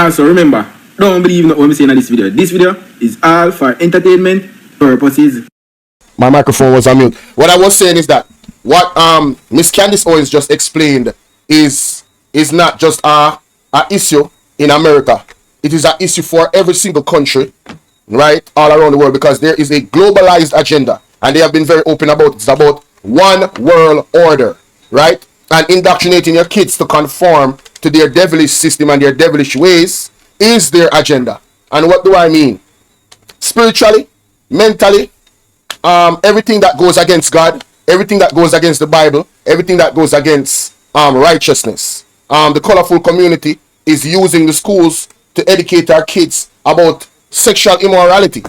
Also, remember, don't believe what I'm saying in this video. This video is all for entertainment purposes. My microphone was on mute. What I was saying is that what Miss Candice Owens just explained is not just a issue in America. It is an issue for every single country, right, all around the world, because there is a globalized agenda, and they have been very open about it. It's about one world order, right, and indoctrinating your kids to conform to their devilish system and their devilish ways is their agenda. And what do I mean? Spiritually, mentally, everything that goes against God, everything that goes against the Bible, everything that goes against righteousness. The colorful community is using the schools to educate our kids about sexual immorality.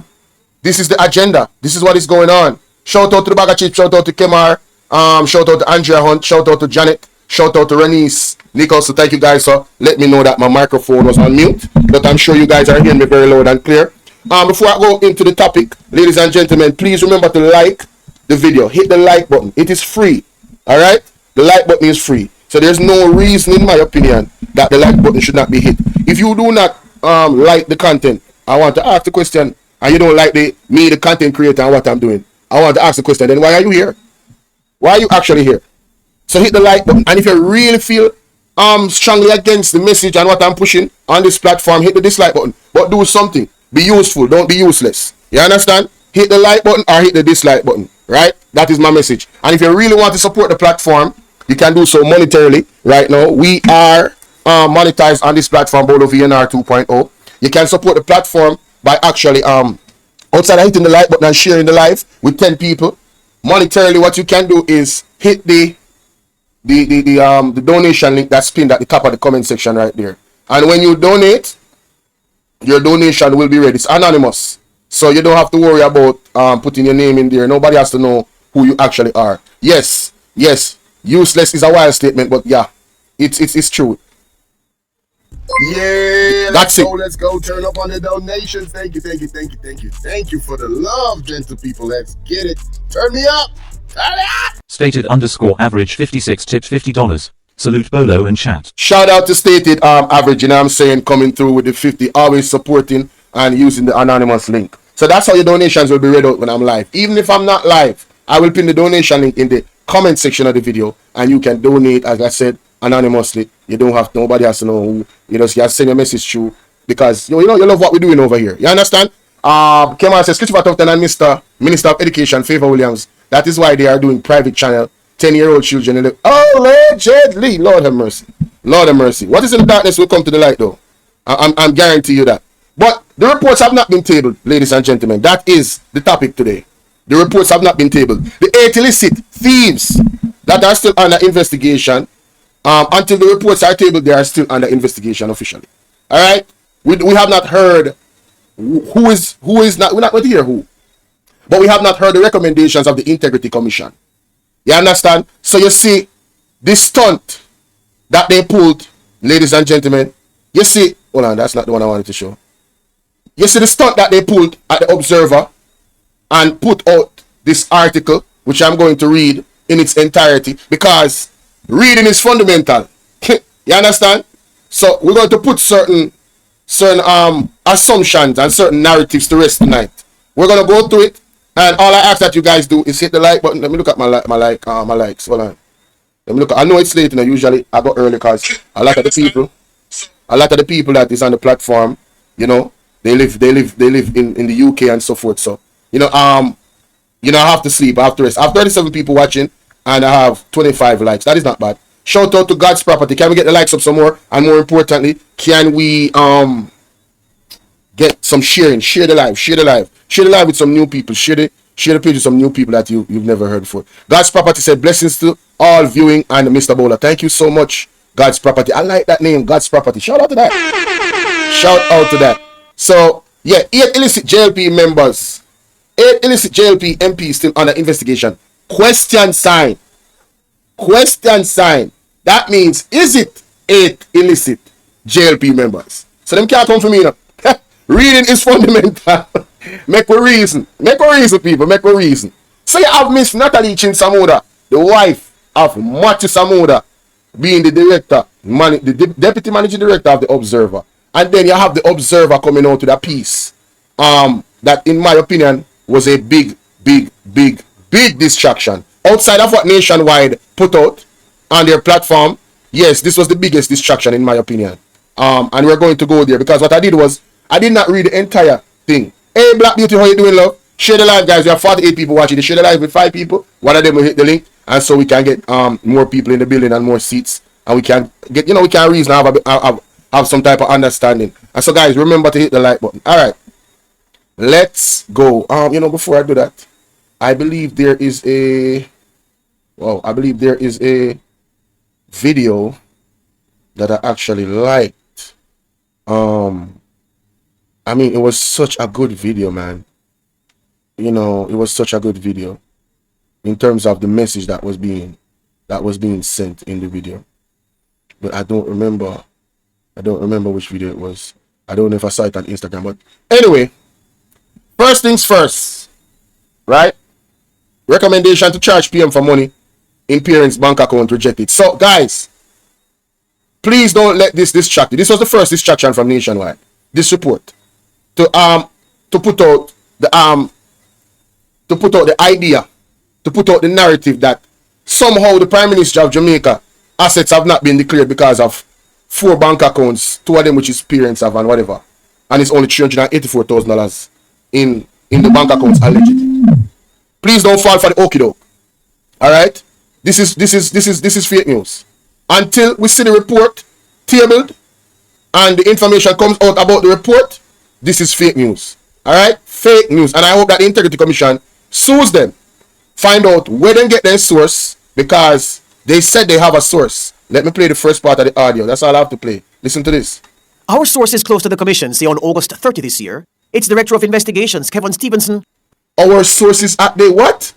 This is the agenda. This is what is going on. Shout out to the Bag of Chips, shout out to Kemar, shout out to Andrea Hunt, shout out to Janet, shout out to Renice Nichols. So thank you guys for letting me know that my microphone was on mute, but I'm sure you guys are hearing me very loud and clear. Before I go into the topic, ladies and gentlemen, please remember to like the video. Hit the like button. It is free. All right? The like button is free. So there's no reason, in my opinion, that the like button should not be hit. If you do not like the content, I want to ask the question, and you don't like the content creator and what I'm doing, I want to ask the question, then why are you here? Why are you actually here? So hit the like button. And if you really feel strongly against the message and what I'm pushing on this platform, hit the dislike button. But do something. Be useful. Don't be useless. You understand? Hit the like button or hit the dislike button. Right? That is my message. And if you really want to support the platform, you can do so monetarily. Right now, we are monetized on this platform, Bolo V&R 2.0. You can support the platform by actually outside of hitting the like button and sharing the live with 10 people. Monetarily, what you can do is hit the donation link that's pinned at the top of the comment section right there. And when you donate, your donation will be ready. It's anonymous, so you don't have to worry about putting your name in there. Nobody has to know who you actually are. Yes, useless is a wild statement, but yeah, it's true. Yeah, that's it. Let's go. Turn up on the donations. Thank you for the love, gentle people. Let's get it. Turn me up. Stated _average 56 tips $50. Salute Bolo and chat. Shout out to Stated Average, you know what I'm saying, coming through with the 50, always supporting and using the anonymous link. So that's how your donations will be read out when I'm live. Even if I'm not live, I will pin the donation link in the comment section of the video, and you can donate, as I said, anonymously. You don't have, nobody has to know who. You just send your message through, because you know you love what we're doing over here. You understand? Kemal says Christopher Tufton and Minister of Education Favor Williams, that is why they are doing private channel 10-year-old children. Allegedly. Lord have mercy. Lord have mercy. What is in the darkness will come to the light, though. I'm guarantee you that. But the reports have not been tabled, ladies and gentlemen. That is the topic today. The reports have not been tabled. The 8 illicit thieves that are still under investigation, until the reports are tabled, they are still under investigation officially. All right? We have not heard who is not. We're not going to hear who. But we have not heard the recommendations of the Integrity Commission. You understand? So you see, this stunt that they pulled, ladies and gentlemen, you see, hold on, that's not the one I wanted to show. You see the stunt that they pulled at the Observer and put out this article, which I'm going to read in its entirety, because reading is fundamental. You understand? So we're going to put certain assumptions and certain narratives to rest tonight. We're going to go through it. And all I ask that you guys do is hit the like button. Let me look at my likes. Hold on. Let me look. I know it's late, usually I go early because a lot of the people that is on the platform, they live in the UK and so forth. So I have to sleep. I have to rest. I have 37 people watching and I have 25 likes. That is not bad. Shout out to God's Property. Can we get the likes up some more? And more importantly, can we get some sharing? Share the live with some new people. Share the page with some new people that you've never heard before. God's Property said, blessings to all viewing and Mr. Bowler. Thank you so much, God's Property. I like that name, God's Property. Shout out to that. So, yeah, 8 illicit JLP members, 8 illicit JLP MPs still under investigation. Question sign. That means, is it 8 illicit JLP members? So them can't come from me now. Reading is fundamental. Make a reason, people. Make a reason. So you have Miss Natalie Chinsamuda, the wife of Matthew Samuda, being the director, the deputy managing director of the Observer, And then you have the Observer coming out with a piece that, in my opinion, was a big distraction. Outside of what Nationwide put out on their platform, yes, this was the biggest distraction, in my opinion. And we're going to go there because what I did was, I did not read the entire thing. Hey, Black Beauty, how you doing, love? Share the live, guys. We have 48 people watching. Share the live with 5 people. One of them will hit the link, and so we can get more people in the building and more seats, and we can get, we can reason have some type of understanding. And so, guys, remember to hit the like button. All right, let's go. Before I do that, I believe there is a video that I actually liked. It was such a good video, man. It was such a good video in terms of the message that was being sent in the video. But I don't remember which video it was. I don't know if I saw it on Instagram. But anyway, first things first, right? Recommendation to charge PM for money in parents' bank account rejected. So, guys, please don't let this distract you. This was the first distraction from Nationwide. This report to put out the idea, to put out the narrative that somehow the Prime Minister of Jamaica assets have not been declared because of 4 bank accounts, 2 of them which his parents have and whatever, and it's only $384,000 in the bank accounts allegedly. Please don't fall for the okie doke. All right, this is fake news. Until we see the report tabled and the information comes out about the report, this is fake news. All right, fake news. And I hope that the Integrity Commission sues them, find out where they get their source, because they said they have a source. Let me play the first part of the audio. That's all I have to play. Listen to this. Our sources close to the commission say on August 30 this year, its Director of Investigations, Kevin Stevenson. Our sources at the what?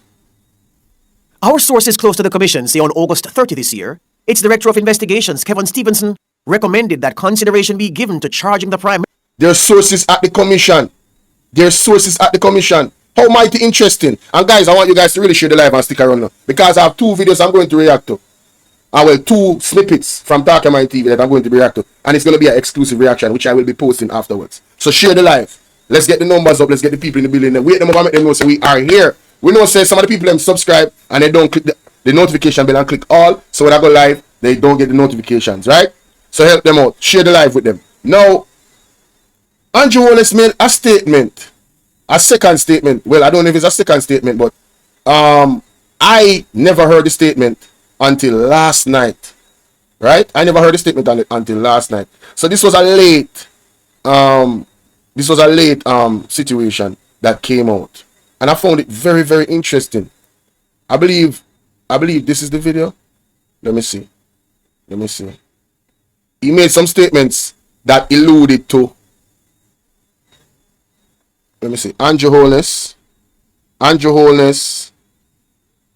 Our sources close to the commission say on August 30 this year, its Director of Investigations, Kevin Stevenson, recommended that consideration be given to charging the Prime. Their sources at the commission. Their sources at the commission. How mighty interesting. And guys, I want you guys to really share the live and stick around now, because I have 2 videos I'm going to react to. 2 snippets from Talk Mind TV that I'm going to react to. And it's going to be an exclusive reaction, which I will be posting afterwards. So share the live. Let's get the numbers up. Let's get the people in the building. Wait them up and make them know so we are here. We know say some of the people them subscribe and they don't click the notification bell and click all. So when I go live, they don't get the notifications, right? So help them out. Share the live with them. Now, Andrew Holness made a statement. A second statement. Well, I don't know if it's a second statement, but I never heard the statement until last night. Right? I never heard the statement until last night. So this was a late situation that came out. And I found it very, very interesting. I believe this is the video. Let me see. He made some statements that alluded to, let me see, Andrew Holness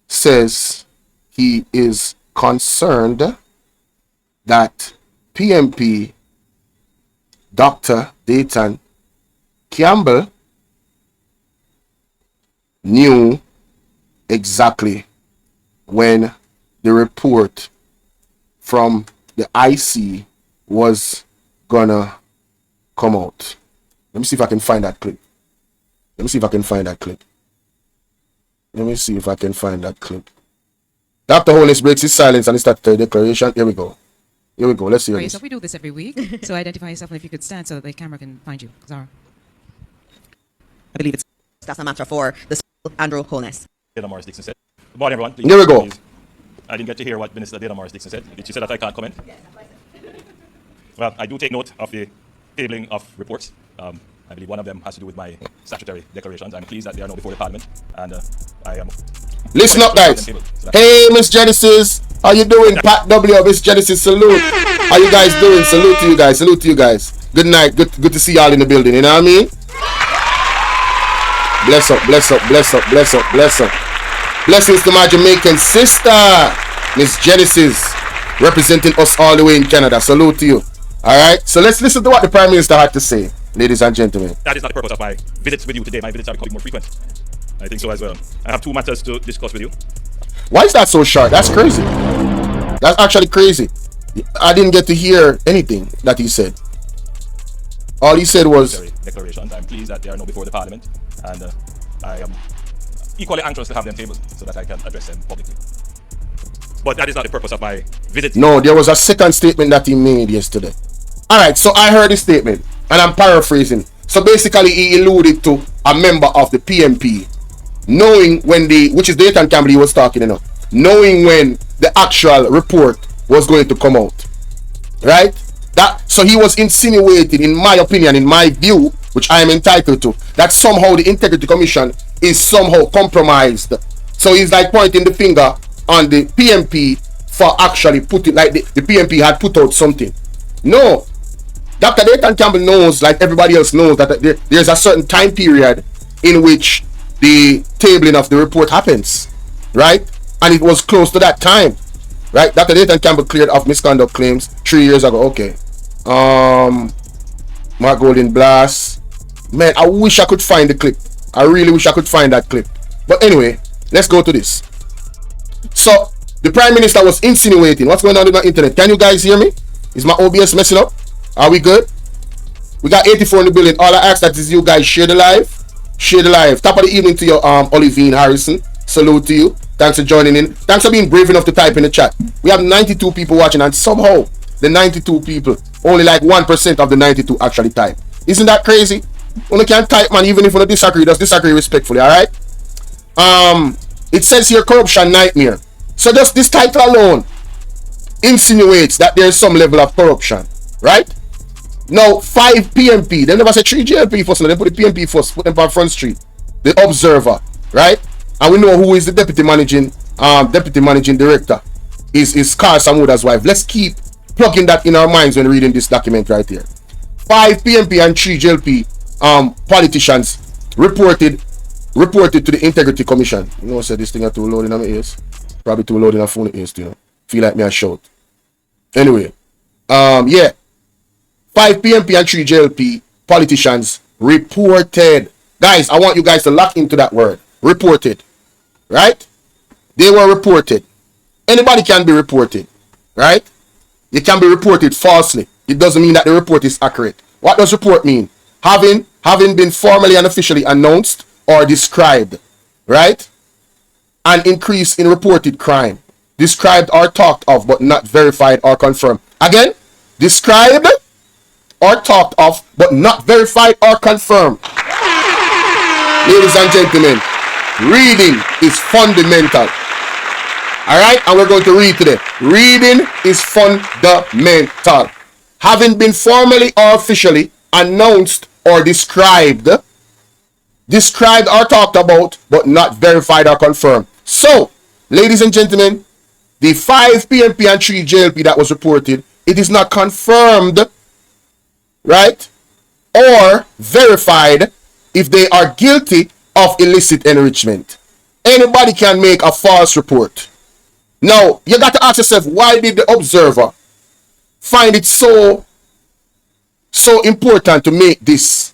says he is concerned that PMP Dr. Dayton Campbell knew exactly when the report from the IC was gonna come out. Let me see if I can find that clip. Dr. Holness breaks his silence and statutory declaration. Here we go. Let's see. So we do this every week. So identify yourself, and if you could stand so that the camera can find you. Zara. I believe that's a matter for the Andrew Holness. Dana Morris Dixon said. Good morning, everyone. There we go. Please. I didn't get to hear what Minister Dana Morris Dixon said. She said that I can't comment. Well, I do take note of the tabling of reports. I believe one of them has to do with my statutory declarations. I'm pleased that they are now before the Parliament, and I am. Listen up, guys. Hey, Miss Genesis, how you doing? Pat W, Miss Genesis, salute. How you guys doing? Salute to you guys. Good night. Good to see y'all in the building. You know what I mean? Bless up. Blessings to my Jamaican sister, Miss Genesis, representing us all the way in Canada. Salute to you. All right. So let's listen to what the Prime Minister had to say, ladies and gentlemen. That is not the purpose of my visits with you today. My visits are becoming more frequent. I think so as well. I have 2 matters to discuss with you. Why is that so short? That's crazy. That's actually crazy. I didn't get to hear anything that he said. All he said was, statutory declarations. I'm pleased that they are now before the Parliament, and I am equally anxious to have them tabled so that I can address them publicly. But that is not the purpose of my visit. no, there was a second statement that he made yesterday. Alright, so I heard his statement, and I'm paraphrasing. So basically, he alluded to a member of the PMP, knowing when which is Dayton Campbell he was talking, knowing when the actual report was going to come out. Right? So he was insinuating, in my opinion, in my view, which I am entitled to, that somehow the Integrity Commission is somehow compromised. So he's like pointing the finger on the PMP for actually putting, like the PMP had put out something. No. Dr. Dayton Campbell knows, like everybody else knows, that there's a certain time period in which the tabling of the report happens. Right? And it was close to that time. Right? Dr. Dayton Campbell cleared off misconduct claims 3 years ago. Okay. Mark Golden Blast. Man, I wish I could find the clip. I really wish I could find that clip. But anyway, let's go to this. So, the Prime Minister was insinuating. What's going on with my internet? Can you guys hear me? Is my OBS messing up? Are we good? We got 84 in the building. All I ask that is you guys share the live. Share the live. Top of the evening to your Olivine Harrison. Salute to you. Thanks for joining in. Thanks for being brave enough to type in the chat. We have 92 people watching, and somehow the 92 people, only like 1% of the 92 actually type. Isn't that crazy? Only can type, man, even if you don't disagree, just disagree respectfully, alright? It says here corruption nightmare. So just this title alone insinuates that there is some level of corruption, right? Now 5 PMP, they never said 3 JLP first, they put the PMP first, put them on Front Street. The Observer, right? And we know who is the deputy managing director. Is Carl Samuda's wife. Let's keep plugging that in our minds when reading this document right here. 5 PMP and 3 JLP politicians reported to the Integrity Commission. You know, I said this thing are too loud in my ears. Probably too loud in my phone ears, Feel like me a shout. Anyway, yeah. 5 PMP and 3 JLP politicians reported. Guys, I want you guys to lock into that word. Reported. Right? They were reported. Anybody can be reported. Right? You can be reported falsely. It doesn't mean that the report is accurate. What does report mean? Having been formally and officially announced or described. Right? An increase in reported crime. Described or talked of but not verified or confirmed. Again, described or talked of but not verified or confirmed. Ladies and gentlemen, reading is fundamental. Alright, and we're going to read today. Reading is fundamental. Having been formally or officially announced or described or talked about but not verified or confirmed. So, ladies and gentlemen, the 5 PMP and 3 JLP that was reported, it is not confirmed, right, or verified if they are guilty of illicit enrichment. Anybody can make a false report. Now, you got to ask yourself, why did the Observer find it so important to make this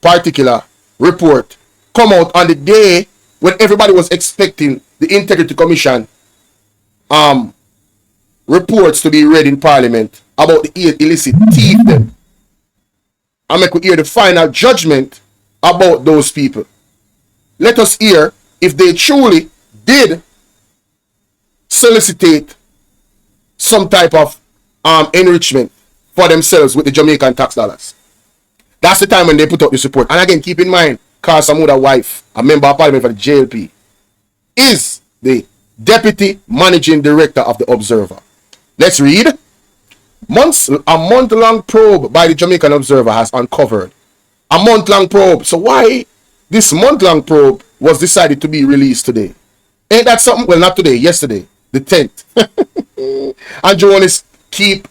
particular report come out on the day when everybody was expecting the Integrity Commission reports to be read in Parliament about the illicit thief them, and make we hear the final judgment about those people. Let us hear if they truly did solicitate some type of enrichment for themselves with the Jamaican tax dollars. That's the time when they put out this report. And again, keep in mind, Carl Samuda's wife, a member of Parliament for the JLP, is the Deputy Managing Director of the Observer. Let's read. A month-long probe by the Jamaican Observer has uncovered. A month-long probe. So why this month-long probe was decided to be released today? Ain't that something? Well, not today, yesterday, the 10th. And Jonas keep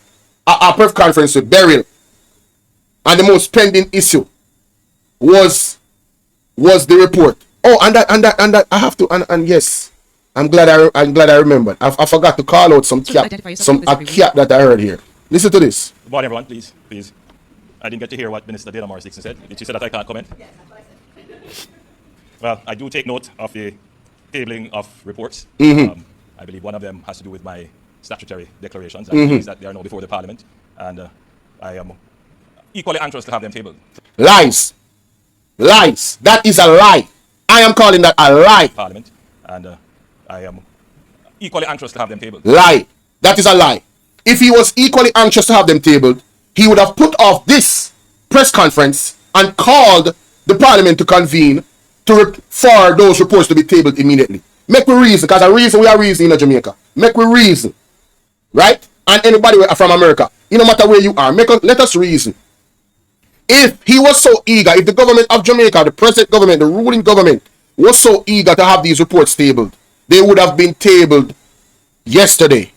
a press conference with Beryl. And the most pending issue was the report. Oh, and that I have to, and yes, I'm glad I remembered. I forgot to call out some cap that I heard here. Listen to this. Good morning, everyone. Please. I didn't get to hear what Minister Dana Morris Dixon said. Did she say that I can't comment? Yes, that's what I said. Well, I do take note of the tabling of reports. I believe one of them has to do with my statutory declarations. I'm pleased that they are now before the Parliament, and I am equally anxious to have them tabled. Lies. Lies. That is a lie. I am calling that a lie. Parliament, and I am equally anxious to have them tabled. Lie. That is a lie. If he was equally anxious to have them tabled, he would have put off this press conference and called the parliament to convene for those reports to be tabled immediately. Make we reason, because a reason we are reasoning in Jamaica. Make we reason. Right? And anybody from America, no matter where you are, let us reason. If he was so eager, if the government of Jamaica, the present government, the ruling government, was so eager to have these reports tabled, they would have been tabled yesterday.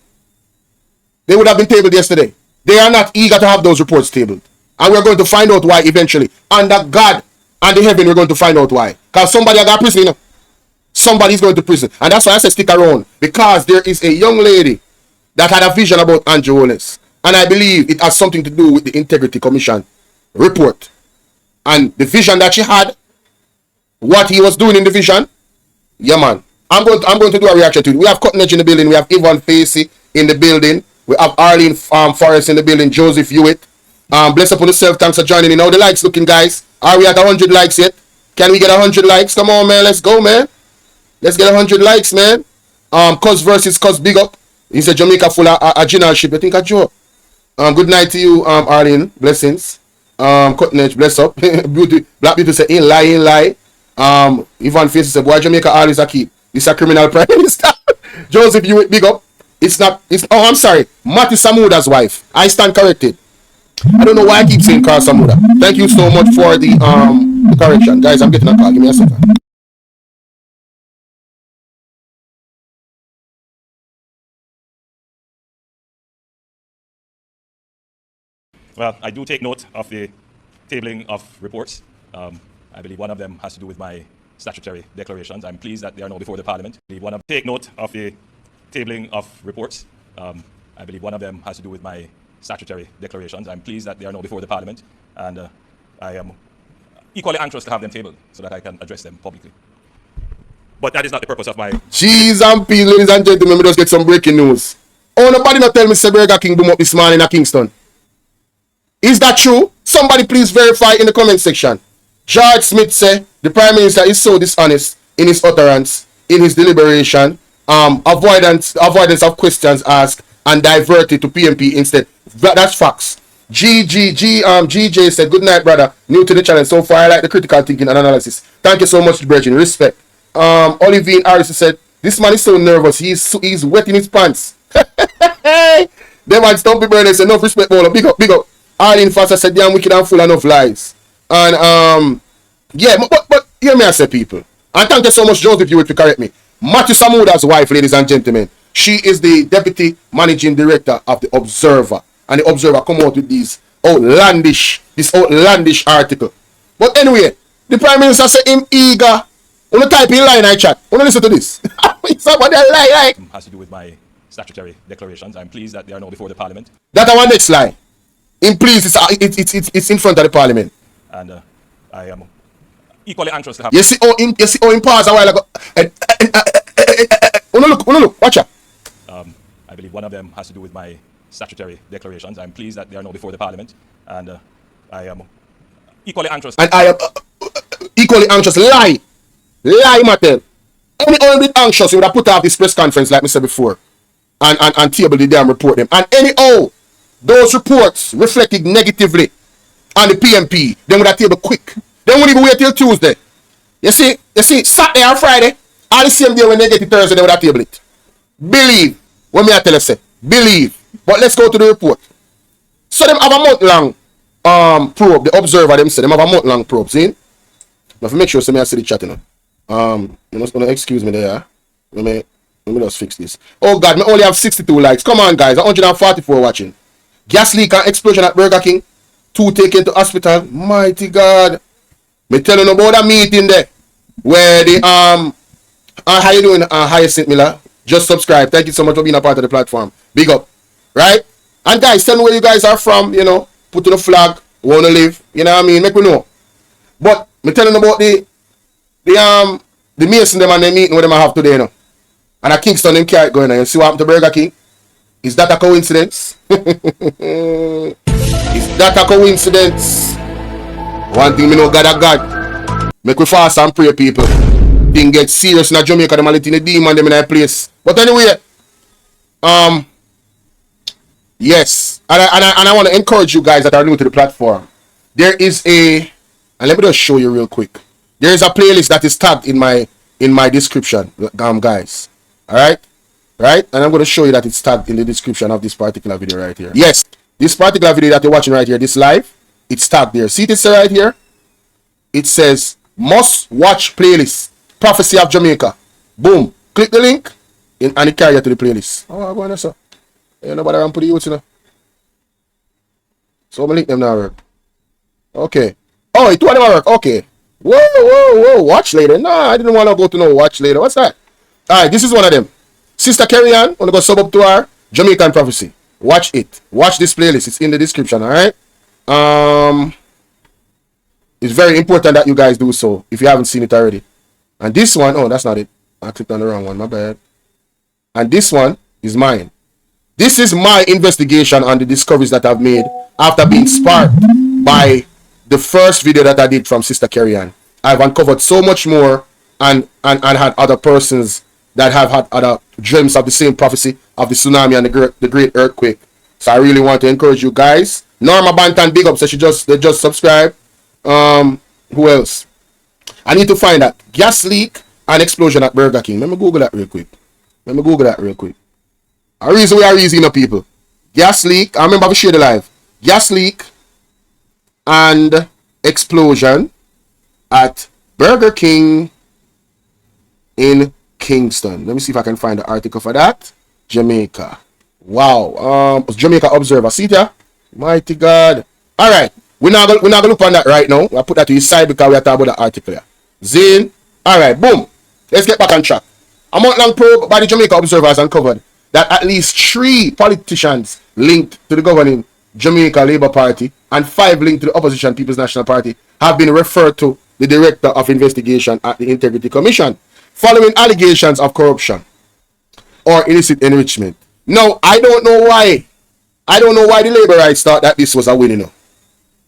They would have been tabled yesterday. They are not eager to have those reports tabled. And we're going to find out why eventually. Under God and the heaven, we're going to find out why. Because somebody got prison, Somebody's going to prison. And that's why I said stick around. Because there is a young lady that had a vision about Andrew Holness. And I believe it has something to do with the Integrity Commission report. And the vision that she had, what he was doing in the vision, yeah, man. I'm going to do a reaction to it. We have Cotton Edge in the building. We have Yvonne Facey in the building. We have Arlene Forrest in the building. Joseph Hewitt. Bless upon yourself. Thanks for joining in. How the likes looking, guys? Are we at 100 likes yet? Can we get 100 likes? Come on, man. Let's go, man. Let's get 100 likes, man. Cuz versus Cuz, big up. He said Jamaica full of generalship. I think I joke. Good night to you, Arlene. Blessings. Cotton Edge, bless up. Beauty, Black Beauty say, ain't lie. Yvonne Facey said, boy, Jamaica always a keep. This a criminal prime minister. Joseph Hewitt, big up. Oh, I'm sorry. Matty Samuda's wife. I stand corrected. I don't know why I keep saying Carl Samuda. Thank you so much for the correction. Guys, I'm getting a call. Give me a second. Well, I do take note of the tabling of reports. I believe one of them has to do with my statutory declarations. I'm pleased that they are now before the Parliament. Take note of the tabling of reports. I believe one of them has to do with my statutory declarations. I'm pleased that they are now before the Parliament, and I am equally anxious to have them tabled so that I can address them publicly. But that is not the purpose of my... Cheese and peas, ladies and gentlemen, we just get some breaking news. Oh, nobody not tell me Burger King boom up this morning in Kingston. Is that true? Somebody please verify in the comment section. George Smith said the Prime Minister is so dishonest in his utterance, in his deliberation, avoidance of questions asked and diverted to PMP instead. That's facts. GJ said, good night, brother. New to the channel. So far, I like the critical thinking and analysis. Thank you so much, Bridget. Respect. Olivine Harris said, this man is so nervous. He's wetting his pants. Them man Stumpy Burnett said, enough respect, Bolo. Big up. Arlene Foster said, damn wicked and full enough lies. And, yeah, but hear me I say, people. And thank you so much, Joseph Hewitt, to correct me. Matthew Samuda's wife, ladies and gentlemen, she is the Deputy Managing Director of The Observer. And The Observer come out with this outlandish article. But anyway, the Prime Minister said him eager. Wanna type in line I chat. Wanna listen to this? Somebody lie. Has to do with my statutory declarations. I'm pleased that they are now before the Parliament. That's our next line. In please, it's in front of the Parliament. And I am equally anxious to have... You see how in pause a while ago. Look, watch out. I believe one of them has to do with my statutory declarations. I'm pleased that they are now before the Parliament. And I am equally anxious... And I am equally anxious. Lie, Mattel. Only bit anxious, you would have put off this press conference like I said before. And table the damn report them. And anyhow, those reports reflected negatively on the PMP. Then would have table quick. They won't even wait till Tuesday. You see, Saturday and Friday, all the same day when they get it Thursday, they would have table it. Believe. What me I tell you say? Believe. But let's go to the report. So them have a month-long probe. The Observer them say them have a month-long probe. See? Now if you make sure so me I see the chat, you know. You must gonna excuse me there. Let me just fix this. Oh God, me only have 62 likes. Come on guys, 144 watching. Gas leak and explosion at Burger King. 2 taken to hospital. Mighty God. Me telling you about a meeting there. Where the how you doing, Hyacinth Miller? Just subscribe. Thank you so much for being a part of the platform. Big up. Right? And guys, tell me where you guys are from, you know. Put in a flag, wanna live, you know what I mean? Make me know. But me telling you about the Mason them and the meeting where them I have today, you know. And at Kingston them carry it going on. You see what happened to Burger King? Is that a coincidence? Is that a coincidence? One thing me know God a God. Make we fast and pray, people. Thing get serious in Jamaica, them a let in the demon them in that place. But anyway, yes, and I want to encourage you guys that are new to the platform. There is and let me just show you real quick. There is a playlist that is tagged in my description, guys. All right, and I'm going to show you that it's tagged in the description of this particular video right here. Yes, this particular video that you're watching right here, this live, it's tagged there. See this right here? It says must watch playlist, Prophecy of Jamaica. Boom. Click the link and it carry you to the playlist. Oh, I'm going to say. Ain't nobody around put the youth, you know. So I'm link them now work. Okay. Oh, it don't work. Okay. Whoa. Watch later. Nah, I didn't want to go to no watch later. What's that? Alright, this is one of them. Sister Carrie Ann, wanna go sub up to our Jamaican Prophecy. Watch it. Watch this playlist. It's in the description, alright? It's very important that you guys do so if you haven't seen it already. And this one, oh, that's not it. I clicked on the wrong one, my bad. And this one is mine. This is my investigation on the discoveries that I've made after being sparked by the first video that I did from Sister Carrie Ann. I've uncovered so much more and had other persons that have had other dreams of the same prophecy of the tsunami and the great earthquake. So I really want to encourage you guys. Norma Bantan, big up, so they just subscribed. Who else? I need to find that gas leak and explosion at Burger King. Let me Google that real quick. A reason we are easy, people. Gas leak. I remember we shared the live. Gas leak and explosion at Burger King in Kingston. Let me see if I can find the article for that. Jamaica. Wow. Jamaica Observer. See there? Mighty God. Alright. We're not gonna look on that right now. I'll put that to the side because we are talking about the article here. Zane. Alright, boom. Let's get back on track. A month-long probe by the Jamaica Observer has uncovered that at least 3 politicians linked to the governing Jamaica Labour Party and 5 linked to the opposition People's National Party have been referred to the Director of Investigation at the Integrity Commission following allegations of corruption or illicit enrichment. Now, I don't know why the Labour rights thought that this was a win, you know.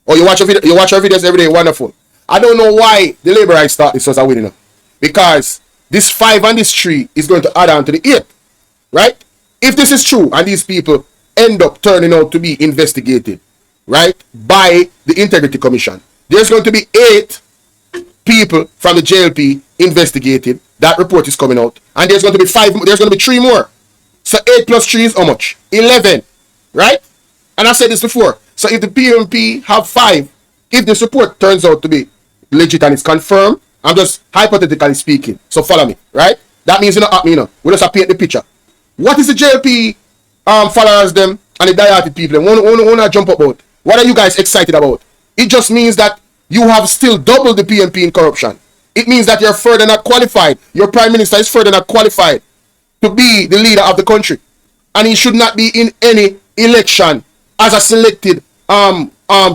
Oh, you watch our videos every day, wonderful. I don't know why the Labour rights thought this was a win, you know. Because this 5 and this 3 is going to add on to the 8, right? If this is true and these people end up turning out to be investigated, right, by the Integrity Commission, there's going to be 8 people from the JLP investigated. That report is coming out, and there's going to be 3 more. So 8 plus 3 is how much? 11, right? And I said this before. So if the PMP have 5, if this report turns out to be legit and it's confirmed, I'm just hypothetically speaking. So follow me, right? That means you know at me, you know. We just paint the picture. What is the JLP followers them and the dieharted people wanna jump about? What are you guys excited about? It just means that you have still doubled the PMP in corruption. It means that you're further not qualified. Your prime minister is further not qualified to be the leader of the country, and he should not be in any election as a selected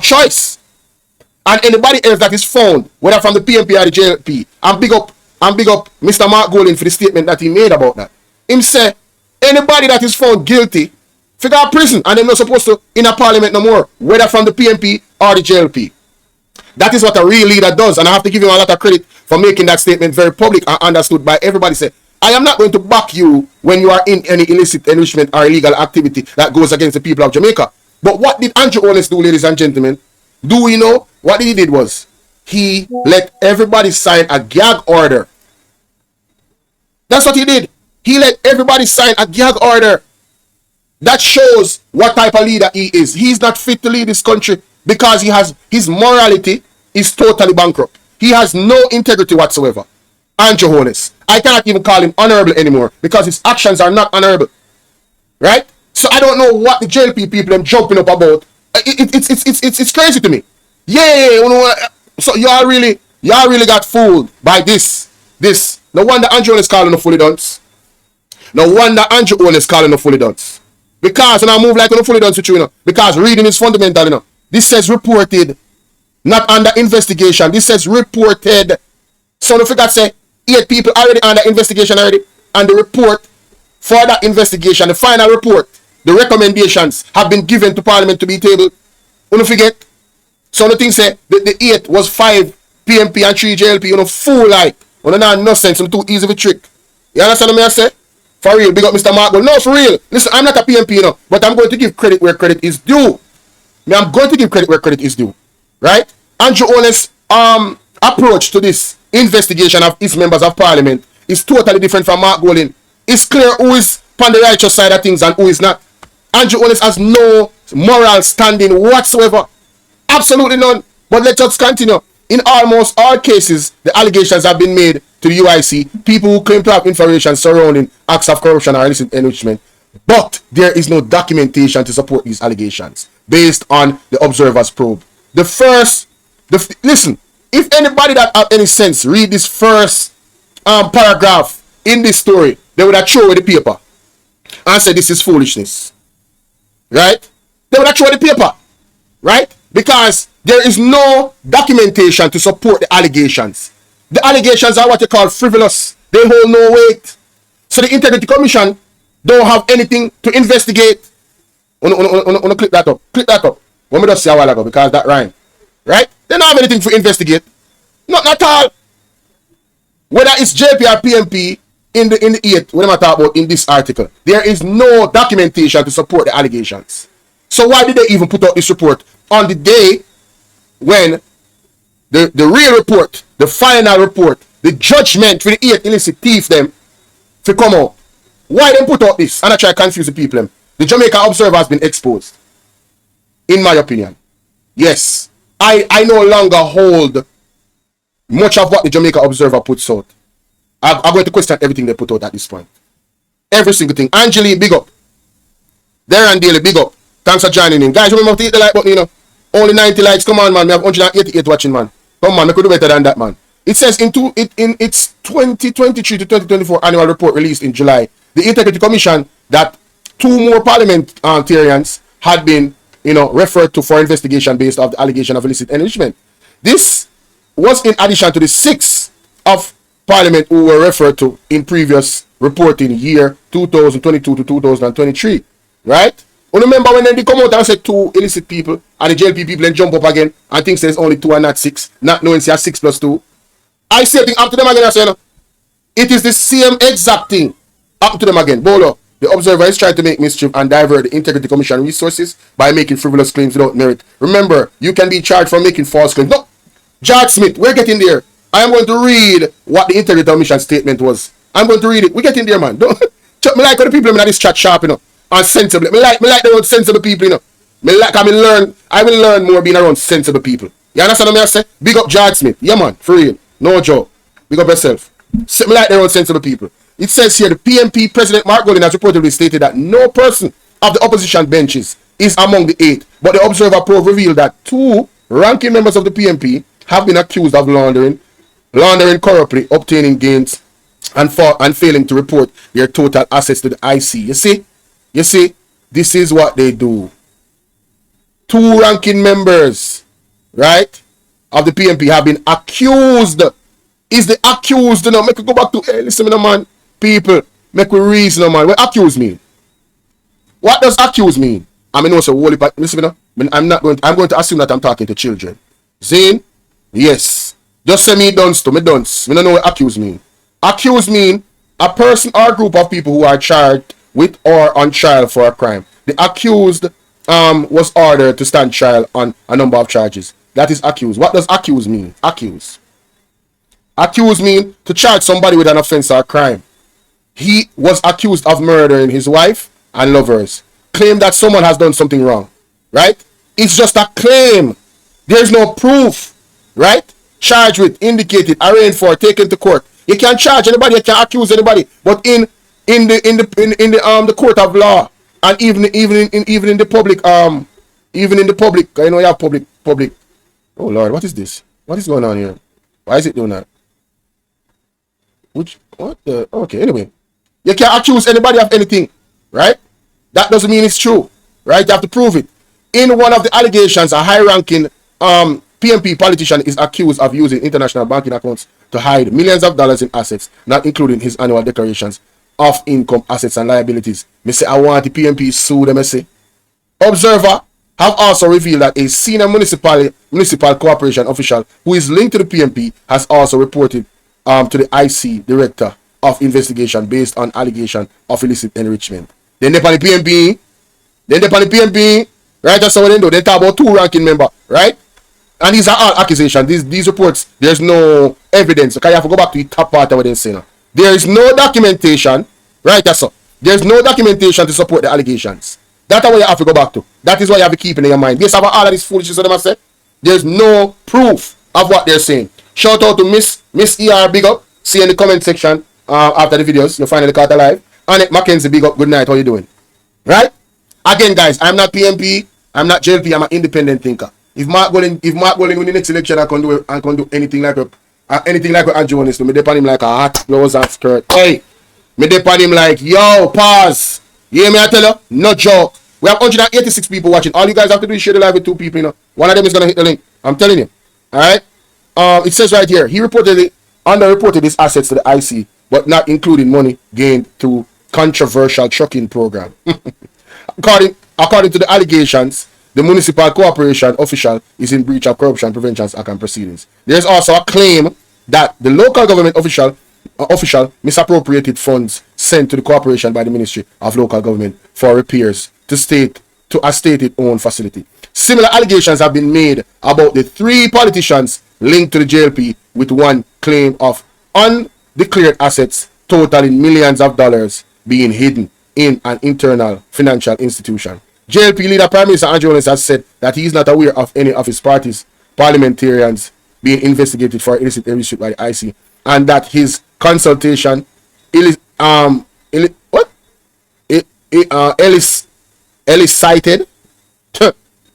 choice. And anybody else that is found, whether from the PMP or the JLP, and big up Mr. Mark Golding for the statement that he made about that. Him say anybody that is found guilty figure out prison, and they're not supposed to in a parliament no more, whether from the PMP or the JLP. That is what a real leader does, and I have to give him a lot of credit for making that statement very public and understood by everybody. Say, I am not going to back you when you are in any illicit enrichment or illegal activity that goes against the people of Jamaica. But what did Andrew Holness do, ladies and gentlemen? Do we know? What he did was, he let everybody sign a gag order. That's what he did. He let everybody sign a gag order. That shows what type of leader he is. He's not fit to lead this country because his morality is totally bankrupt. He has no integrity whatsoever. Andrew Holness. I cannot even call him honorable anymore because his actions are not honorable. Right? So I don't know what the JLP people are jumping up about. It's crazy to me. Yeah. So y'all really got fooled by this. No wonder Andrew Holness calling the fully dunce. No wonder Andrew Holness calling the fully dunce. Because, and I move like on the fully dunce with you, you know. Because reading is fundamental, you know. This says reported, not under investigation. This says reported. So don't forget, say 8 people already under investigation already, and the report for that investigation, the final report, the recommendations have been given to Parliament to be tabled. You don't forget. So the thing say the 8 was 5 PMP and 3 JLP. You know, fool like. You know, no sense. You too easy of a trick. You understand what I say? For real, big up Mr. Mark. Well, no, for real. Listen, I'm not a PMP, you know, but I'm going to give credit where credit is due. I'm going to give credit where credit is due. Right? Andrew Holness' approach to this investigation of his members of parliament is totally different from Mark Golding. It's clear who is on the righteous side of things and who is not. Andrew Holness has no moral standing whatsoever. Absolutely none. But let's just continue. In almost all cases, the allegations have been made to the UIC, people who claim to have information surrounding acts of corruption or illicit enrichment. But there is no documentation to support these allegations based on the Observer's probe. Listen, if anybody that have any sense read this first paragraph in this story, they would have thrown away the paper and said this is foolishness. Right? They would have thrown away the paper. Right? Because there is no documentation to support the allegations. The allegations are what you call frivolous. They hold no weight. So the Integrity Commission don't have anything to investigate. Click that up. Click that up. What me just say a while ago because that rhyme. Right? They don't have anything to investigate. Not at all. Whether it's JP or PMP in the 8, what am I talking about in this article? There is no documentation to support the allegations. So why did they even put out this report on the day when the real report, the final report, the judgment for the 8 illicit thief them to come out? Why they put out this? And I try to confuse the people them. The Jamaica Observer has been exposed. In my opinion. Yes. I no longer hold much of what the Jamaica Observer puts out. I'm going to question everything they put out at this point. Every single thing. Angeli, big up. Darren Daly, big up. Thanks for joining in. Guys, remember to hit the like button, you know. Only 90 likes. Come on, man. We have 188 watching, man. Come on, we could do better than that, man. It says in its 2023 to 2024 annual report released in July, the Integrity Commission that 2 more parliamentarians had been, referred to for investigation based on the allegation of illicit enrichment. This was in addition to the 6 of Parliament who were referred to in previous reporting year 2022 to 2023, right? You remember when they come out and say 2 illicit people and the JLP people then jump up again and think there's only 2 and not 6, not knowing it's 6 plus 2. I say thing up to them again and say, it is the same exact thing up to them again. Bolo, the Observer is trying to make mischief and divert the Integrity Commission resources by making frivolous claims without merit. Remember, you can be charged for making false claims. No, George Smith, we're getting there. I am going to read what the Integrity Commission statement was. I'm going to read it. We're getting there, man. Don't me like how the people in this chat sharp, and sensible. Me like the sensible people, I will learn more being around sensible people. You understand what I say? Big up George Smith. Yeah, man, for real. No joke. Big up yourself. Me like their own sensible people. It says here, the PMP President Mark Golding has reportedly stated that no person of the opposition benches is among the 8. But the Observer probe revealed that 2 ranking members of the PMP have been accused of laundering corruptly, obtaining gains, and failing to report their total assets to the IC. You see, this is what they do. 2 ranking members, right, of the PMP have been accused. Is the accused, make we go back to, hey, listen, man, people, make we reason, man. What accuse mean? What does accuse mean? I mean, also, listen, I'm going to assume that I'm talking to children. Zane, yes. Just say me dunce to me dunce. We don't know what accuse mean. Accuse mean a person or group of people who are charged with or on trial for a crime. The accused was ordered to stand trial on a number of charges. That is accused. What does accuse mean? Accuse. Accuse mean to charge somebody with an offense or crime. He was accused of murdering his wife and lovers. Claim that someone has done something wrong. Right? It's just a claim. There's no proof. Right? Charged with, indicated, arraigned for, taken to court. You can't charge anybody, you can't accuse anybody. But in the court of law, and even in the public, I know you have public. Oh Lord, what is this? What is going on here? Why is it doing that? Okay, anyway. You can't accuse anybody of anything, right? That doesn't mean it's true, right? You have to prove it. In one of the allegations, a high-ranking PMP politician is accused of using international banking accounts to hide millions of dollars in assets, not including his annual declarations of income, assets, and liabilities. Me say, I want the PMP sue them, I say. Observer, have also revealed that a senior municipal corporation official who is linked to the PNP has also reported to the IC Director of Investigation based on allegation of illicit enrichment. Then they on the PNP. Right? That's what they do. They talk about 2 ranking member, right? And these are all accusations. These reports, there's no evidence. Okay, you have to go back to the top part of what they're saying. There is no documentation, right? That's all. There's no documentation to support the allegations. That's what you have to go back to. That is what you have to keep in your mind. Based on all of this foolishness that I said, there's no proof of what they're saying. Shout out to Miss ER, big up. See in the comment section after the videos. You'll finally caught alive. And Mackenzie, big up. Good night. How you doing? Right? Again, guys, I'm not PMP. I'm not JLP. I'm an independent thinker. If Mark Golling win the next election, I can do anything like what Andrew Holness do. Me dip on him like a hot clothes and skirt. Hey, me dip on him like, yo, pause. You hear me? I tell you, no joke. We have 186 people watching. All you guys have to do is share the live with 2 people. You know, one of them is gonna hit the link. I'm telling you. All right. It says right here, he underreported his assets to the IC, but not including money gained through controversial trucking program. According to the allegations, the municipal corporation official is in breach of Corruption Prevention Act and proceedings. There is also a claim that the local government official misappropriated funds sent to the corporation by the Ministry of Local Government for repairs to a state-owned facility. Similar allegations have been made about the 3 politicians linked to the JLP, with one claim of undeclared assets totaling millions of dollars being hidden in an internal financial institution. JLP leader Prime Minister Andrew Holness has said that he is not aware of any of his party's parliamentarians being investigated for illicit enrichment by the IC, and that his consultation elicited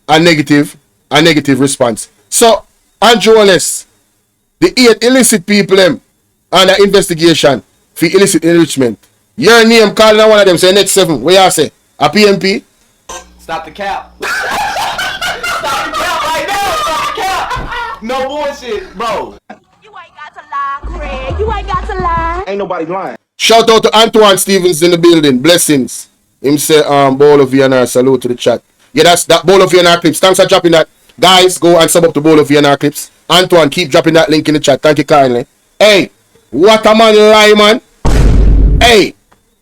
a negative response. So Andrew Holness, the 8 illicit people under investigation for illicit enrichment. Your name calling one of them, say next 7. Where you say? A PMP? Stop the cap. Stop the cap right now. Stop the cap. No bullshit, bro. You ain't got to lie, Craig. You ain't got to lie. Ain't nobody lying. Shout out to Antoine Stevens in the building. Blessings. Him say Bolo V&R. Salute to the chat. Yeah, that's that Bolo V&R clips. Thanks for dropping that. Guys, go and sub up to Bolo V&R clips. Antoine, keep dropping that link in the chat. Thank you kindly. Hey, what a man lie, man. Hey,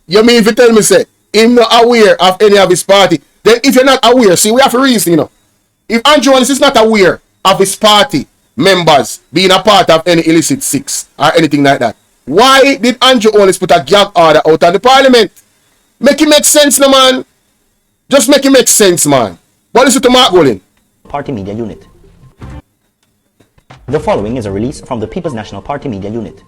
you mean if you tell me, say, him not aware of any of his party, then if you're not aware, see, we have a reason, you know. If Andrew Holness is not aware of his party members being a part of any illicit 6 or anything like that, why did Andrew Holness put a gag order out of the parliament? Make it make sense, no, man. Just make it make sense, man. But listen to Mark Golling. Party Media Unit. The following is a release from the People's National Party Media Unit.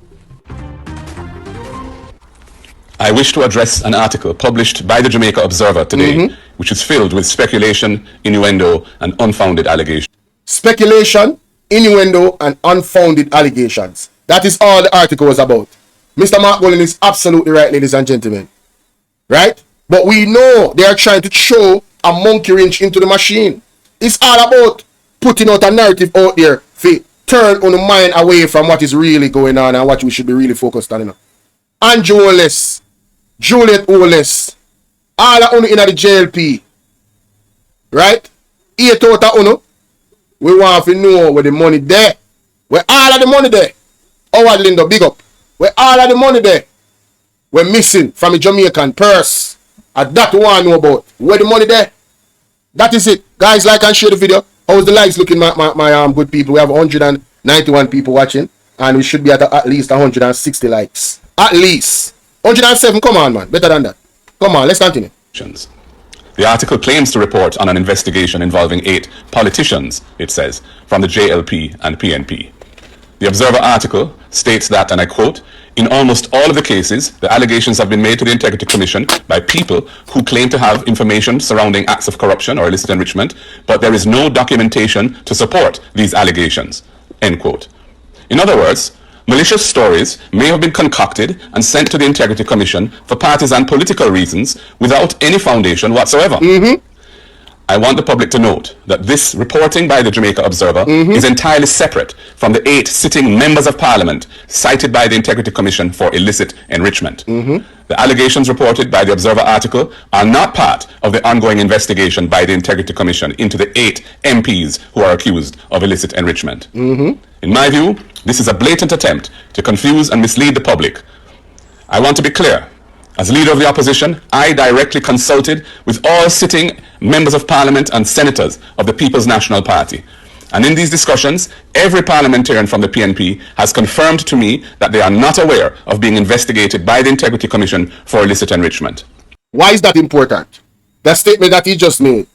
I wish to address an article published by the Jamaica Observer today, which is filled with speculation, innuendo, and unfounded allegations. Speculation, innuendo, and unfounded allegations. That is all the article was about. Mr. Mark Golling is absolutely right, ladies and gentlemen. Right? But we know they are trying to throw a monkey wrench into the machine. It's all about putting out a narrative out there to turn on the mind away from what is really going on and what we should be really focused on. You know? Andrew Holness, Juliet Holness, all of in the JLP, right? 8 out of uno, we want to know where the money there. Where all of the money there. Howard Lindo, big up. Where all of the money there. We're missing from a Jamaican purse. And that one know about. Where the money there. That is it. Guys, like and share the video. How's the likes looking, my good people? We have 191 people watching. And we should be at least 160 likes. At least. 107, come on, man. Better than that. Come on, let's continue. The article claims to report on an investigation involving 8 politicians, it says, from the JLP and PNP. The Observer article states that, and I quote, in almost all of the cases, the allegations have been made to the Integrity Commission by people who claim to have information surrounding acts of corruption or illicit enrichment, but there is no documentation to support these allegations, end quote. In other words, malicious stories may have been concocted and sent to the Integrity Commission for partisan political reasons without any foundation whatsoever. I want the public to note that this reporting by the Jamaica Observer is entirely separate from the 8 sitting members of Parliament cited by the Integrity Commission for illicit enrichment. The allegations reported by the Observer article are not part of the ongoing investigation by the Integrity Commission into the 8 MPs who are accused of illicit enrichment. In my view, this is a blatant attempt to confuse and mislead the public. I want to be clear. As leader of the opposition, I directly consulted with all sitting members of Parliament and senators of the People's National Party. And in these discussions, every parliamentarian from the PNP has confirmed to me that they are not aware of being investigated by the Integrity Commission for illicit enrichment. Why is that important? That statement that he just made.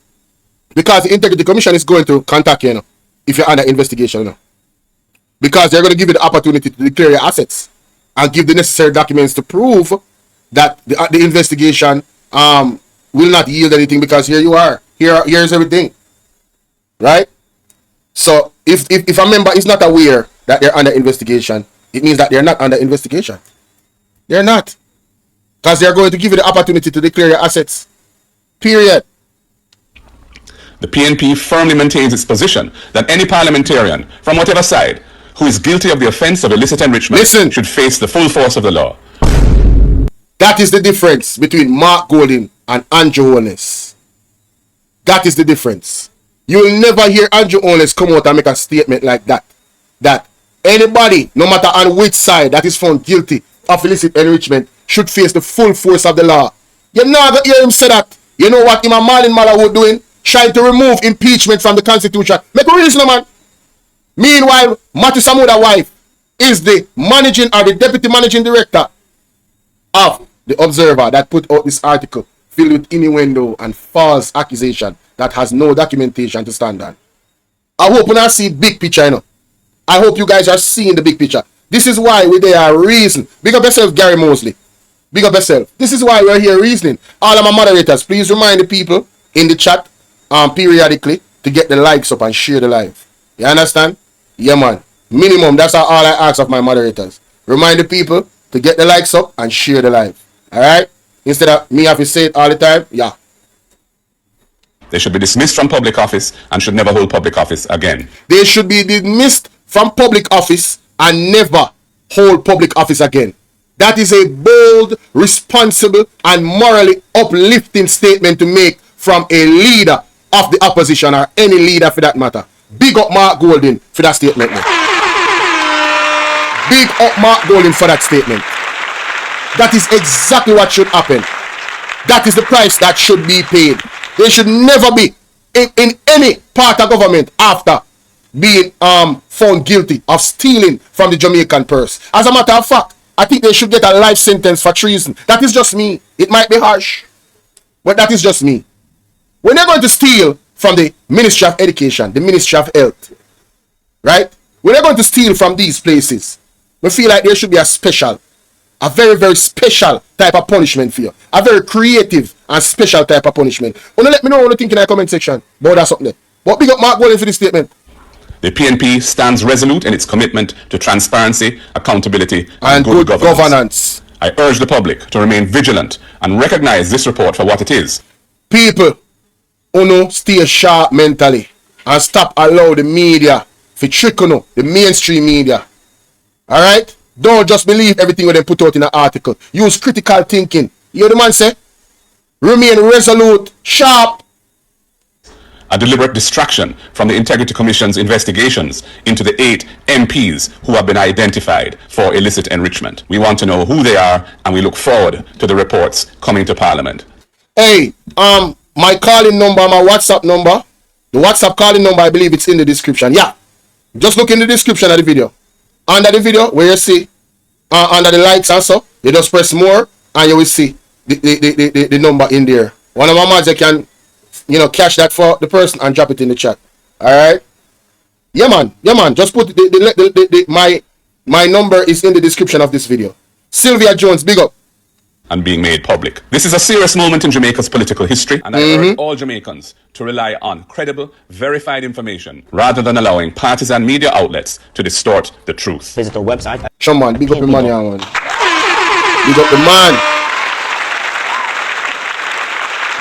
Because the Integrity Commission is going to contact you, if you're under investigation. Because they're going to give you the opportunity to declare your assets and give the necessary documents to prove that the investigation will not yield anything, because here you are. Here's everything. Right? So if a member is not aware that they're under investigation, it means that they're not under investigation. They're not. Because they're going to give you the opportunity to declare your assets. Period. The PNP firmly maintains its position that any parliamentarian, from whatever side, who is guilty of the offence of illicit enrichment should face the full force of the law. That is the difference between Mark Golding and Andrew Holness. That is the difference. You will never hear Andrew Holness come out and make a statement like that. That anybody, no matter on which side, that is found guilty of illicit enrichment should face the full force of the law. You're not going to hear him say that. You know what Imam Malin Malawud doing? Trying to remove impeachment from the Constitution. Make a reason, man. Meanwhile, Matthew Samuda's wife is the managing or the deputy managing director of the Observer that put out this article filled with innuendo and false accusation that has no documentation to stand on. I hope when I see big picture, I hope you guys are seeing the big picture. This is why we there are reason. Big up yourself, Gary Mosley. Big up yourself. This is why we're here reasoning. All of my moderators, please remind the people in the chat periodically to get the likes up and share the live. You understand? Yeah, man. Minimum, that's all I ask of my moderators. Remind the people to get the likes up and share the live. Alright? Instead of me having to say it all the time, yeah. They should be dismissed from public office and should never hold public office again. They should be dismissed from public office and never hold public office again. That is a bold, responsible, and morally uplifting statement to make from a leader of the opposition, or any leader for that matter. Big up Mark Golding for that statement. Big up Mark Golding for that statement. That is exactly what should happen. That is the price that should be paid. They should never be in any part of government after being found guilty of stealing from the Jamaican purse. As a matter of fact, I think they should get a life sentence for treason. That is just me. It might be harsh, but that is just me. We're not going to steal from the Ministry of Education, the Ministry of Health, right? We're not going to steal from these places. We feel like there should be a very, very special type of punishment for you. A very creative and special type of punishment. Let me know what you think in the comment section about that something. But big up Mark Golding for this statement. The PNP stands resolute in its commitment to transparency, accountability, and good governance. I urge the public to remain vigilant and recognize this report for what it is. People, stay sharp mentally and stop allow the media to trick the mainstream media. Alright? Don't just believe everything when they put out in an article. Use critical thinking. You hear the man say? Remain resolute, sharp. A deliberate distraction from the Integrity Commission's investigations into the 8 MPs who have been identified for illicit enrichment. We want to know who they are, and we look forward to the reports coming to Parliament. Hey, my calling number, my WhatsApp number, the WhatsApp calling number, I believe it's in the description. Yeah, just look in the description of the video. Under the video, where you see, under the likes and so, you just press more, and you will see the number in there. One of my mods, they can, catch that for the person and drop it in the chat. Alright? Yeah, man. Just put my number is in the description of this video. Sylvia Jones, big up. And being made public. This is a serious moment in Jamaica's political history, and I urge all Jamaicans to rely on credible, verified information rather than allowing partisan media outlets to distort the truth. Visit our website. Come on, big up the man, man. Big up the man.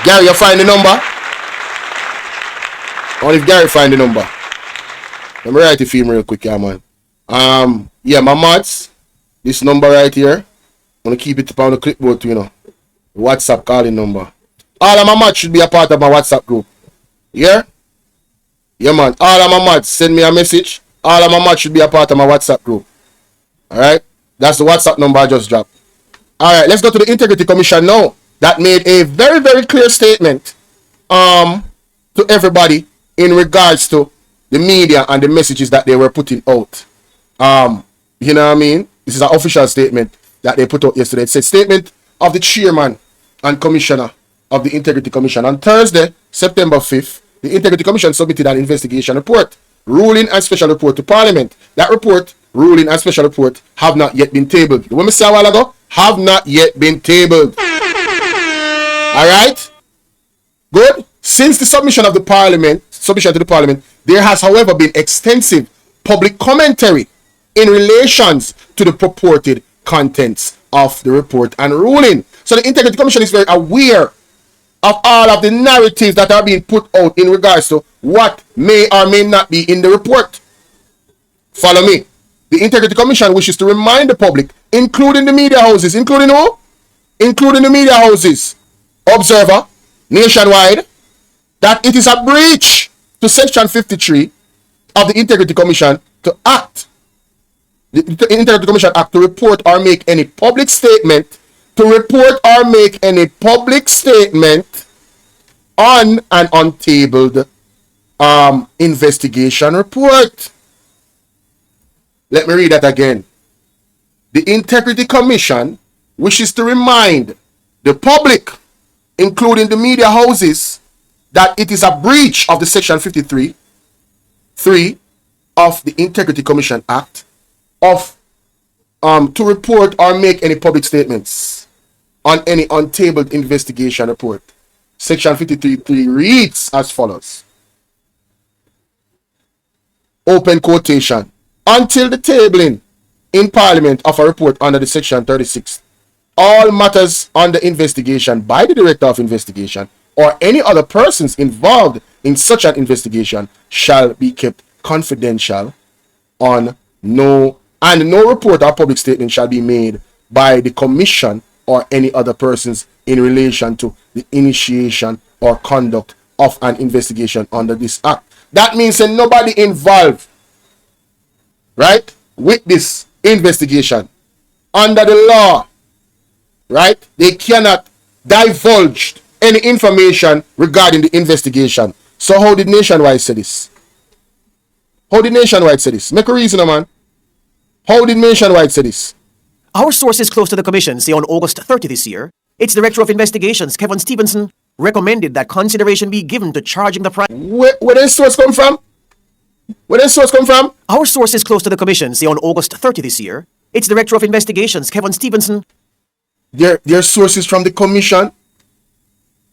Gary, you find the number? Only if Gary find the number. Let me write it for him real quick, yeah, man. Yeah, my mods, this number right here, I'm gonna keep it up on the clipboard too, you know. WhatsApp calling number. All of my mods should be a part of my WhatsApp group. Yeah? Yeah, man. All of my mods, send me a message. All of my mods should be a part of my WhatsApp group. Alright? That's the WhatsApp number I just dropped. Alright, let's go to the Integrity Commission now. That made a very, very clear statement to everybody in regards to the media and the messages that they were putting out. You know what I mean? This is an official statement that they put out yesterday. It said statement of the chairman and commissioner of the Integrity Commission. On Thursday, September 5th, the Integrity Commission submitted an investigation report, ruling and special report to Parliament. That report, ruling and special report have not yet been tabled. What I said a while ago? Have not yet been tabled. Alright? Good? Since the submission to the Parliament, there has, however, been extensive public commentary in relations to the purported contents of the report and ruling. So the Integrity Commission is very aware of all of the narratives that are being put out in regards to what may or may not be in the report. Follow me. The Integrity Commission wishes to remind the public, including the media houses, including who? Including the media houses, Observer, Nationwide, that it is a breach to Section 53 of the Integrity Commission to act. The Integrity Commission Act to report or make any public statement on an untabled investigation report. Let me read that again. The Integrity Commission wishes to remind the public, including the media houses, that it is a breach of the Section 53(3) of the Integrity Commission Act of to report or make any public statements on any untabled investigation report. Section 53(3) reads as follows. Open quotation. Until the tabling in Parliament of a report under the Section 36, all matters under investigation by the Director of Investigation or any other persons involved in such an investigation shall be kept confidential and no report or public statement shall be made by the Commission or any other persons in relation to the initiation or conduct of an investigation under this Act. That means that nobody involved, right, with this investigation under the law, right, they cannot divulge any information regarding the investigation. So how did Nationwide say this? How did Nationwide say this? Make a reason, man. How did Nationwide say this? Our sources close to the commission say on August 30 this year, its Director of Investigations, Kevin Stevenson, recommended that consideration be given to charging the prime. Where does source come from? Where does source come from? Our sources close to the commission say on August 30 this year, its Director of Investigations, Kevin Stevenson. Their sources from the commission.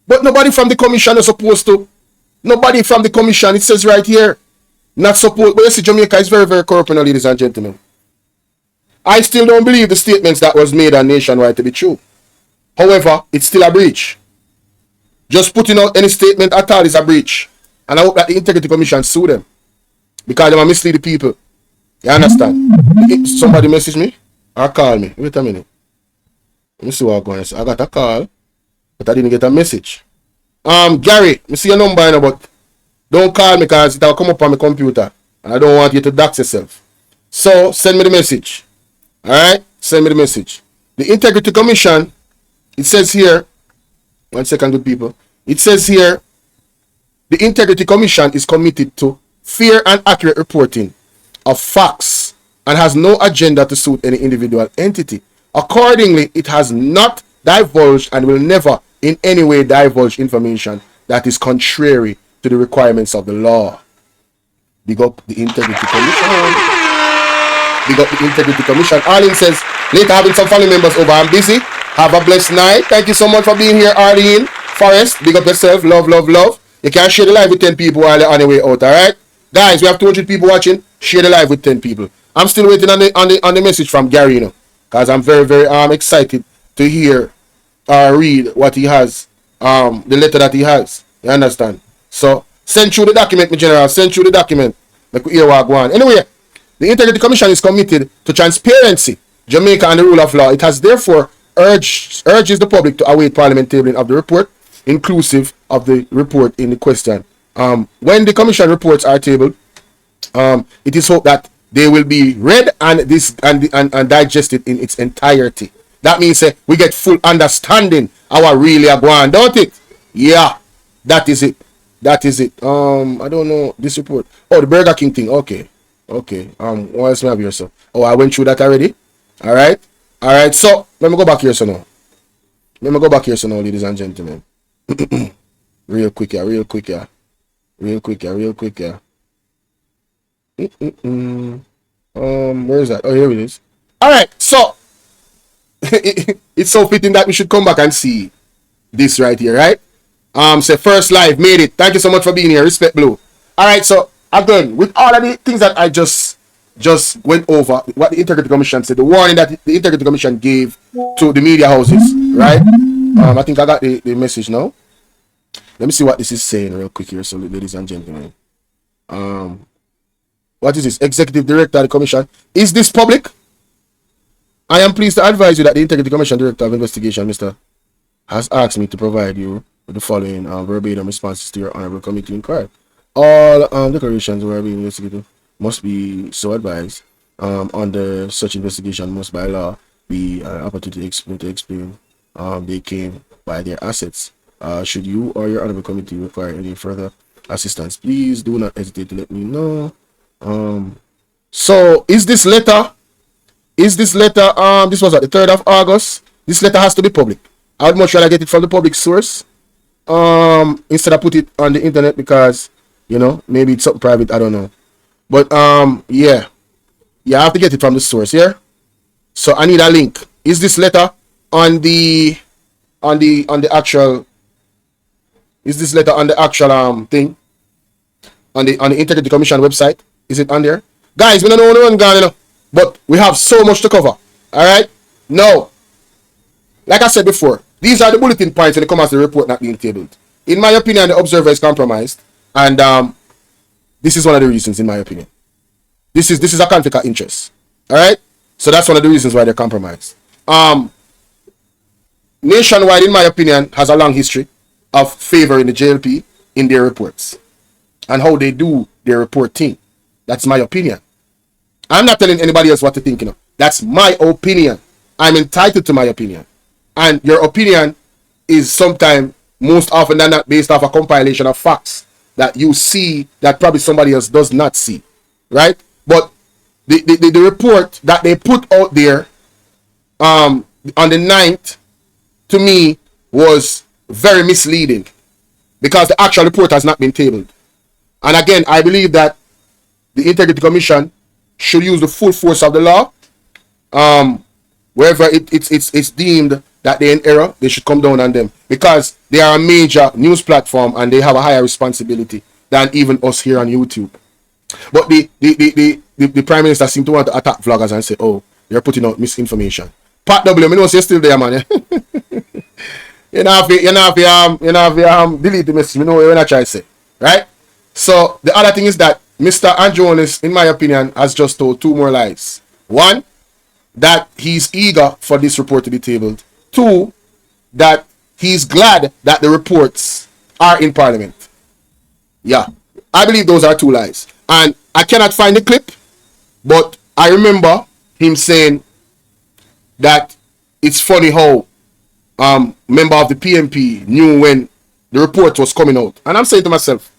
But nobody from the commission is supposed to. Nobody from the commission, it says right here, not supposed. But you see, Jamaica is very, very corrupt, ladies and gentlemen. I still don't believe the statements that was made on Nationwide to be true. However, it's still a breach. Just putting out any statement at all is a breach. And I hope that the Integrity Commission sue them. Because they might mislead the people. You understand? If somebody message me or call me. Wait a minute. Let me see what I'm going to say. I got a call, but I didn't get a message. Gary, I see your number, but don't call me because it'll come up on my computer. And I don't want you to dox yourself. So, send me the message. Alright? Send me the message. The Integrity Commission, it says here, 1 second, good people. It says here, the Integrity Commission is committed to fair and accurate reporting of facts and has no agenda to suit any individual entity. Accordingly, it has not divulged and will never in any way divulge information that is contrary to the requirements of the law. Big up the Integrity Commission. Big up the Integrity Commission. Arlene says, later having some family members over. I'm busy. Have a blessed night. Thank you so much for being here, Arlene. Forrest, big up yourself. Love, love, love. You can share the live with 10 people while you're on your way out, alright? Guys, we have 200 people watching. Share the live with 10 people. I'm still waiting on the message from Gary, you know. Because I'm very, very excited to hear read what he has. The letter that he has. You understand? So Send through the document, my general. Send through the document. Like we hear what go on. Anyway, the Integrity Commission is committed to transparency, Jamaica, and the rule of law. It has therefore urges the public to await Parliament tabling of the report, inclusive of the report in the question. When the Commission reports are tabled, it is hoped that they will be read and digested in its entirety. That means we get full understanding how really are going, don't it? Yeah, that is it. That is it. I don't know this report. Oh, the Burger King thing. Okay. What else may I have here, so? Oh, I went through that already. All right. So let me go back here, so now. Ladies and gentlemen. real quick, yeah. Where is that? Oh, here it is. All right. So it's so fitting that we should come back and see this right here, right? Say first live, made it. Thank you so much for being here. Respect Blue. All right, so again, with all of the things that I just went over, what the Integrity Commission said, the warning that the Integrity Commission gave to the media houses, right? I think I got the message now. Let me see what this is saying real quick here, so ladies and gentlemen. What is this? Executive Director of the Commission. Is this public? I am pleased to advise you that the Integrity Commission Director of Investigation, Mr. has asked me to provide you with the following verbatim responses to your honorable committee inquiry. All declarations were being investigated must be so advised. Under such investigation must by law be an opportunity to explain they came by their assets. Should you or your honorable committee require any further assistance, please do not hesitate to let me know. So is this letter this was at the 3rd of August. This letter has to be public. I would much rather get it from the public source instead of put it on the internet, because maybe it's something private, I don't know. But yeah, I have to get it from the source here. So I need a link. Is this letter on the actual thing on the Integrity Commission website? Is it on there? Guys, we don't know what's going on, but we have so much to cover. All right, now, like I said before, these are the bulletin points when it comes to the report not being tabled. In my opinion, the observer is compromised, and this is one of the reasons, in my opinion. This is a conflict of interest. All right, so that's one of the reasons why they're compromised. Nationwide, in my opinion, has a long history of favoring the JLP in their reports and how they do their reporting. That's my opinion. I'm not telling anybody else what to think. That's my opinion. I'm entitled to my opinion. And your opinion is sometimes, most often than not, based off a compilation of facts that you see that probably somebody else does not see, right? But the report that they put out there on the 9th, to me, was very misleading, because the actual report has not been tabled. And again, I believe that the Integrity Commission should use the full force of the law. Wherever it's deemed that they're in error, they should come down on them, because they are a major news platform and they have a higher responsibility than even us here on YouTube. But the Prime Minister seemed to want to attack vloggers and say, oh, you're putting out misinformation. Pat W, I know you're still there, man. You know if delete the message. You know what I try to say, right? So the other thing is that Mr. Andrew Holness, in my opinion, has just told 2 more lies. 1, that he's eager for this report to be tabled. 2, that he's glad that the reports are in Parliament. Yeah, I believe those are 2 lies. And I cannot find the clip, but I remember him saying that it's funny how member of the PMP knew when the report was coming out. And I'm saying to myself,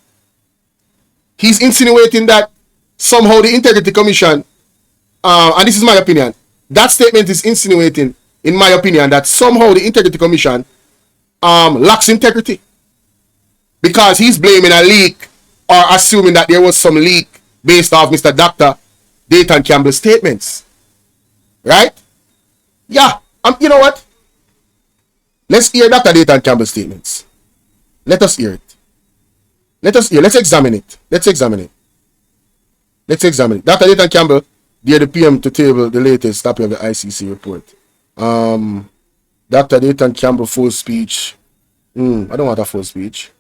he's insinuating that somehow the Integrity Commission, and this is my opinion, that statement is insinuating, in my opinion, that somehow the Integrity Commission lacks integrity, because he's blaming a leak, or assuming that there was some leak based off Mr. Dr. Dayton Campbell's statements. Right? Yeah. You know what? Let's hear Dr. Dayton Campbell's statements. Let us hear it. Let's examine it. Let's examine it. Dr. Dayton Campbell dare the PM to table the latest copy of the ICC report. Dr. Dayton Campbell full speech. I don't want a full speech.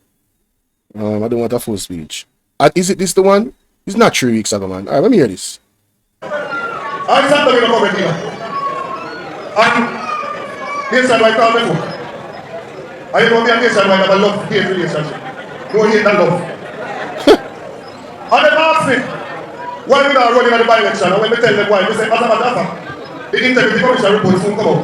I don't want a full speech. Is it this the one? It's not 3 weeks ago, man. Alright, let me hear this. I stand up in the comment here. And this time I call before. I know me and this time I have a love-hate relationship. No hate and love. And they ask me, why we not running at the by-election? And when we tell them why, we say, as a matter of fact, the Integrity Commission report soon come out.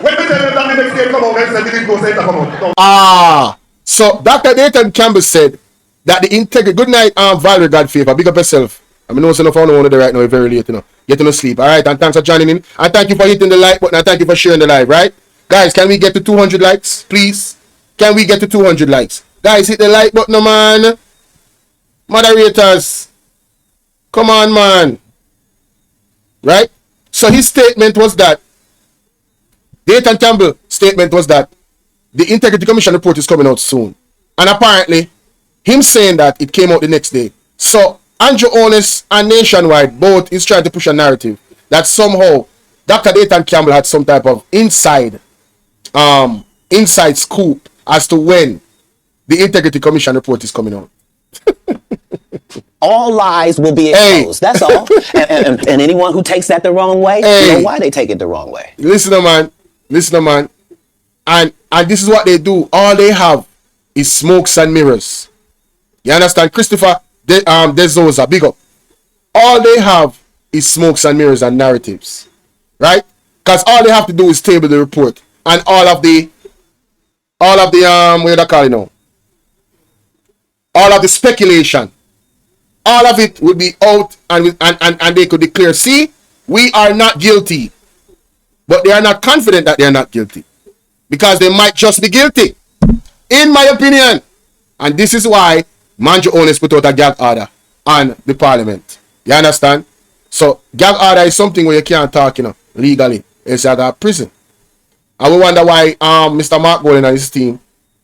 When we tell them that the next day come out, they say, the Integrity Commission come out. Ah, so Dr. Nathan Campbell said that the integrity. Good night, Valerie Godfavor. Big up yourself. I mean, no, so no phone on right now. It's very late, you know. Get to sleep. All right, and thanks for joining in. And thank you for hitting the like button. And thank you for sharing the live. Right, guys, can we get to 200 likes, please? Can we get to 200 likes? Guys, hit the like button, man. Moderators, come on, man. Right. So his statement was that. Nathan Campbell's statement was that the Integrity Commission report is coming out soon. And apparently, him saying that it came out the next day. So, Andrew Holness and Nationwide both is trying to push a narrative that somehow Dr. Nathan Campbell had some type of inside scoop as to when the Integrity Commission report is coming out. All lies will be exposed. That's all. and anyone who takes that the wrong way, you know why they take it the wrong way. Listen, man. Listen, man. And this is what they do. All they have is smokes and mirrors. You understand? Christopher Dezosa, big up. All they have is smokes and mirrors and narratives. Right? Because all they have to do is table the report. And all of the what do you call it now? All of the speculation. All of it would be out and they could declare, see, we are not guilty. But they are not confident that they are not guilty. Because they might just be guilty. In my opinion. And this is why Manjo Holness put out a gag order on the parliament. You understand? So gag order is something where you can't talk, you know, legally. It's like a prison. And we wonder why Mr. Mark Golden and his team,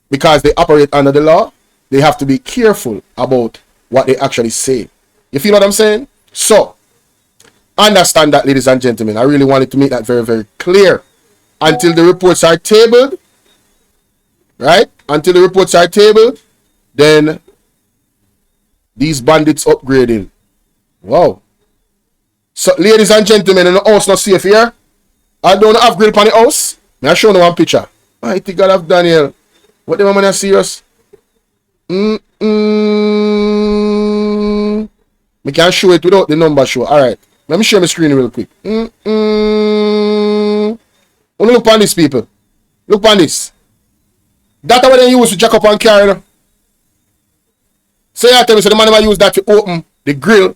because they operate under the law, they have to be careful about what they actually say. You feel what I'm saying? So understand that, ladies and gentlemen. I really wanted to make that very, very clear. Until the reports are tabled, right? Until the reports are tabled, then these bandits upgrading. Wow. So, ladies and gentlemen, in the house not safe here. I don't have grill on the house. May I show you one picture? Mighty God of Daniel. What the man are serious? We can show it without the number show. Alright. Let me share my screen real quick. Only look on this, people. Look on this. That's what they use to jack up and carry. No? So you tell me, so the man never use that to open the grill.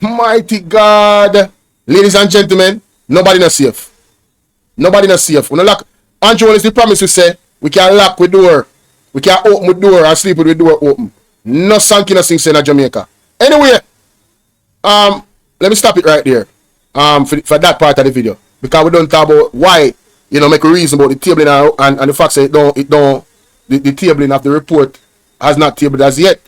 Mighty God. Ladies and gentlemen, nobody not safe. Nobody not safe. When lock, Andrew Holness, the promise we say, we can lock with door. We can open with door and sleep with the door open. No sanky nothing in Jamaica. Anyway, let me stop it right there. For that part of the video. Because we don't talk about why, you know, make a reason about the tabling and the fact that the tabling of the report has not tabled as yet.